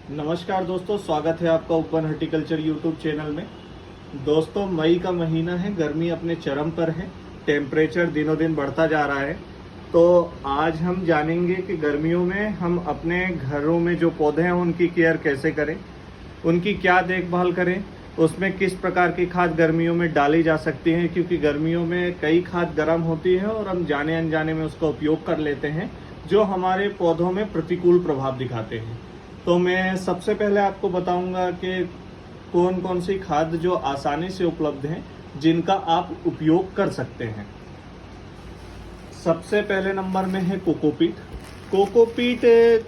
नमस्कार दोस्तों, स्वागत है आपका ओपन हॉर्टिकल्चर यूट्यूब चैनल में। दोस्तों, मई का महीना है, गर्मी अपने चरम पर है, टेम्परेचर दिनों दिन बढ़ता जा रहा है। तो आज हम जानेंगे कि गर्मियों में हम अपने घरों में जो पौधे हैं उनकी केयर कैसे करें, उनकी क्या देखभाल करें, उसमें किस प्रकार की खाद गर्मियों में डाली जा सकती है, क्योंकि गर्मियों में कई खाद गर्म होती है और हम जाने अनजाने में उसका उपयोग कर लेते हैं जो हमारे पौधों में प्रतिकूल प्रभाव दिखाते हैं। तो मैं सबसे पहले आपको बताऊंगा कि कौन कौन सी खाद जो आसानी से उपलब्ध हैं जिनका आप उपयोग कर सकते हैं। सबसे पहले नंबर में है कोकोपीट। कोकोपीट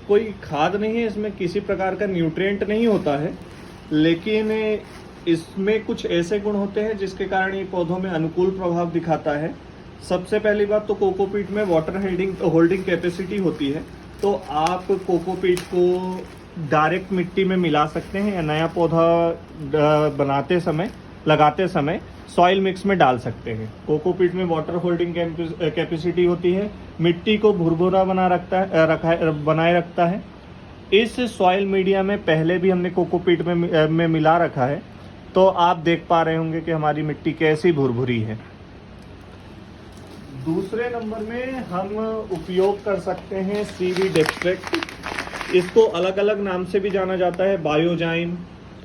कोई खाद नहीं है, इसमें किसी प्रकार का न्यूट्रिएंट नहीं होता है, लेकिन इसमें कुछ ऐसे गुण होते हैं जिसके कारण ये पौधों में अनुकूल प्रभाव दिखाता है। सबसे पहली बात तो कोकोपीट में वाटर होल्डिंग कैपेसिटी होती है, तो आप कोकोपीट को डायरेक्ट मिट्टी में मिला सकते हैं या नया पौधा लगाते समय सॉइल मिक्स में डाल सकते हैं। कोकोपीट में वाटर होल्डिंग कैपेसिटी होती है, मिट्टी को भुरभुरा बनाए रखता है। इस सॉइल मीडिया में पहले भी हमने कोकोपीट में मिला रखा है, तो आप देख पा रहे होंगे कि हमारी मिट्टी कैसी भुरभुरी है। दूसरे नंबर में हम उपयोग कर सकते हैं सीवीड एक्सट्रैक्ट। इसको अलग अलग नाम से भी जाना जाता है, बायोजाइन,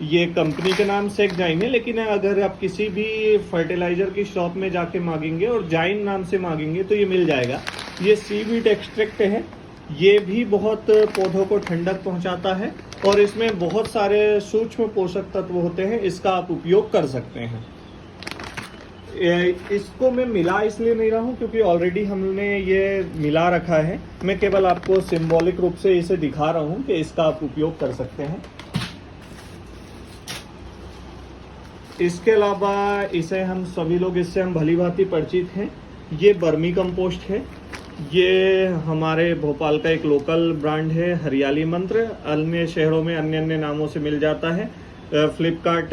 ये कंपनी के नाम से एक जाइन है, लेकिन अगर आप किसी भी फर्टिलाइजर की शॉप में जाके मांगेंगे और जाइन नाम से मांगेंगे तो ये मिल जाएगा। ये सीवीड एक्सट्रैक्ट है, ये भी बहुत पौधों को ठंडक पहुंचाता है और इसमें बहुत सारे सूक्ष्म पोषक तत्व होते हैं, इसका आप उपयोग कर सकते हैं। इसको मैं मिला इसलिए नहीं रहा हूँ क्योंकि ऑलरेडी हमने ये मिला रखा है, मैं केवल आपको सिंबॉलिक रूप से इसे दिखा रहा हूँ कि इसका आप उपयोग कर सकते हैं। इसके अलावा इससे हम भली भांति परिचित हैं। ये वर्मी कंपोस्ट है, ये हमारे भोपाल का एक लोकल ब्रांड है, हरियाली मंत्र। अन्य शहरों में अन्य अन्य नामों से मिल जाता है। फ्लिपकार्ट,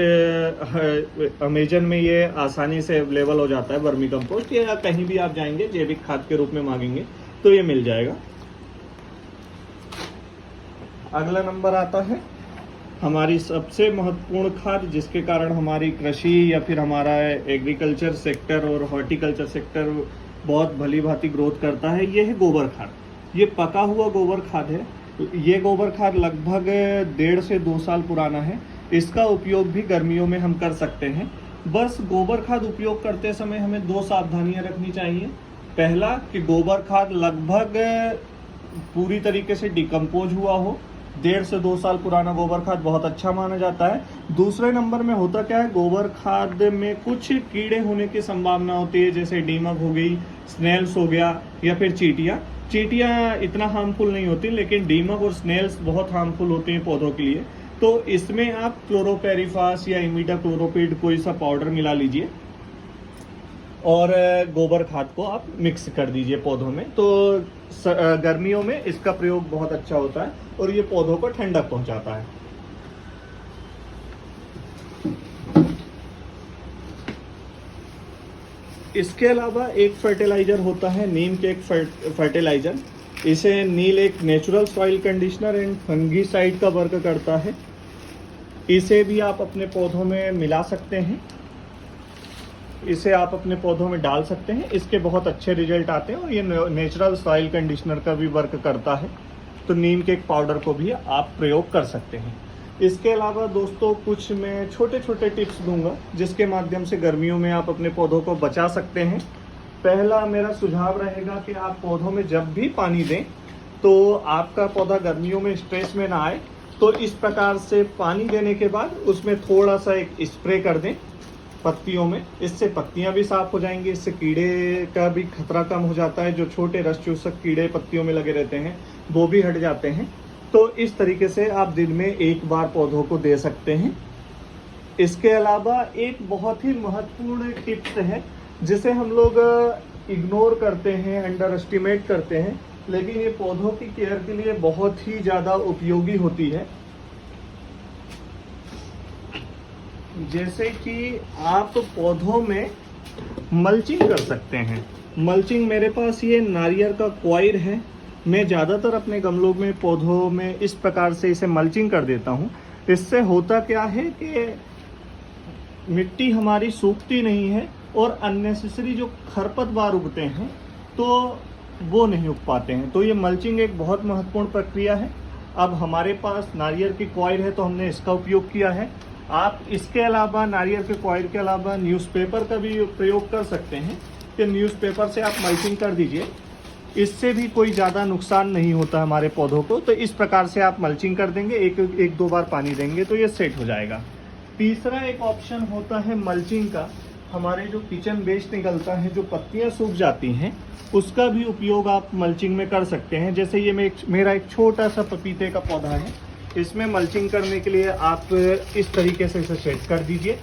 अमेजन में ये आसानी से अवेलेबल हो जाता है वर्मी कंपोस्ट, या कहीं भी आप जाएंगे जैविक खाद के रूप में मांगेंगे तो ये मिल जाएगा। अगला नंबर आता है हमारी सबसे महत्वपूर्ण खाद, जिसके कारण हमारी कृषि या फिर हमारा एग्रीकल्चर सेक्टर और हॉर्टिकल्चर सेक्टर बहुत भली भांति ग्रोथ करता है। ये है गोबर खाद। ये पका हुआ गोबर खाद है। ये गोबर खाद लगभग 1.5 से 2 साल पुराना है। इसका उपयोग भी गर्मियों में हम कर सकते हैं। बस गोबर खाद उपयोग करते समय हमें 2 सावधानियां रखनी चाहिए। पहला कि गोबर खाद लगभग पूरी तरीके से डिकम्पोज हुआ हो। 1.5 से 2 साल पुराना गोबर खाद बहुत अच्छा माना जाता है। दूसरे नंबर में होता क्या है, गोबर खाद में कुछ कीड़े होने की संभावना होती है, जैसे दीमक हो गई, स्नेल्स हो गया, या फिर चींटियाँ इतना हार्मफुल नहीं होती, लेकिन दीमक और स्नेल्स बहुत हार्मफुल होते हैं पौधों के लिए। तो इसमें आप क्लोरोपेरिफास या इमिडाक्लोरोपिड कोई सा पाउडर मिला लीजिए और गोबर खाद को आप मिक्स कर दीजिए पौधों में। तो गर्मियों में इसका प्रयोग बहुत अच्छा होता है और ये पौधों को ठंडक पहुंचाता है। इसके अलावा एक फर्टिलाइजर होता है, नीम के एक फर्टिलाइजर। इसे नील एक natural soil conditioner and fungicide का वर्क करता है। इसे भी आप अपने पौधों में मिला सकते हैं, इसे आप अपने पौधों में डाल सकते हैं। इसके बहुत अच्छे रिजल्ट आते हैं और ये नेचुरल सॉइल कंडीशनर का भी वर्क करता है। तो नीम के एक पाउडर को भी आप प्रयोग कर सकते हैं। इसके अलावा दोस्तों कुछ मैं छोटे छोटे टिप्स दूंगा जिसके माध्यम से गर्मियों में आप अपने पौधों को बचा सकते हैं। पहला मेरा सुझाव रहेगा कि आप पौधों में जब भी पानी दें तो आपका पौधा गर्मियों में स्ट्रेस में ना आए, तो इस प्रकार से पानी देने के बाद उसमें थोड़ा सा एक स्प्रे कर दें पत्तियों में। इससे पत्तियां भी साफ हो जाएंगी, इससे कीड़े का भी खतरा कम हो जाता है। जो छोटे रस चूसक कीड़े पत्तियों में लगे रहते हैं वो भी हट जाते हैं। तो इस तरीके से आप दिन में एक बार पौधों को दे सकते हैं। इसके अलावा एक बहुत ही महत्वपूर्ण टिप्स है जिसे हम लोग इग्नोर करते हैं, अंडर एस्टिमेट करते हैं, लेकिन ये पौधों की केयर के लिए बहुत ही ज़्यादा उपयोगी होती है। जैसे कि आप पौधों में मल्चिंग कर सकते हैं। मल्चिंग, मेरे पास ये नारियल का क्वायर है, मैं ज़्यादातर अपने गमलों में पौधों में इस प्रकार से इसे मल्चिंग कर देता हूँ। इससे होता क्या है कि मिट्टी हमारी सूखती नहीं है और अननेसेसरी जो खरपतवार उगते हैं तो वो नहीं उग पाते हैं। तो ये मल्चिंग एक बहुत महत्वपूर्ण प्रक्रिया है। अब हमारे पास नारियल की कॉइल है तो हमने इसका उपयोग किया है। आप इसके अलावा नारियल के कॉइल के अलावा न्यूज़पेपर का भी प्रयोग कर सकते हैं कि न्यूज़पेपर से आप मल्चिंग कर दीजिए। इससे भी कोई ज़्यादा नुकसान नहीं होता हमारे पौधों को। तो इस प्रकार से आप मल्चिंग कर देंगे, एक दो बार पानी देंगे तो ये सेट हो जाएगा। तीसरा एक ऑप्शन होता है मल्चिंग का, हमारे जो किचन वेस्ट निकलता है, जो पत्तियां सूख जाती हैं, उसका भी उपयोग आप मल्चिंग में कर सकते हैं। जैसे ये मेरा एक छोटा सा पपीते का पौधा है, इसमें मल्चिंग करने के लिए आप इस तरीके से इसे सेट कर दीजिए।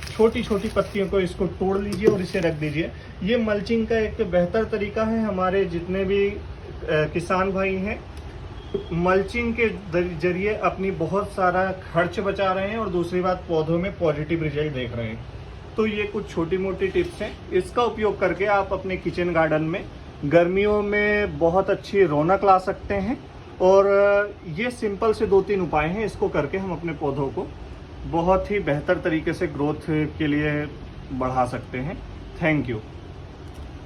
छोटी छोटी पत्तियों को इसको तोड़ लीजिए और इसे रख दीजिए। ये मल्चिंग का एक बेहतर तरीका है। हमारे जितने भी किसान भाई हैं मल्चिंग के जरिए अपनी बहुत सारा खर्च बचा रहे हैं और दूसरी बात पौधों में पॉजिटिव रिजल्ट देख रहे हैं। तो ये कुछ छोटी मोटी टिप्स हैं, इसका उपयोग करके आप अपने किचन गार्डन में गर्मियों में बहुत अच्छी रौनक ला सकते हैं। और ये सिंपल से 2-3 उपाय हैं, इसको करके हम अपने पौधों को बहुत ही बेहतर तरीके से ग्रोथ के लिए बढ़ा सकते हैं। Thank you.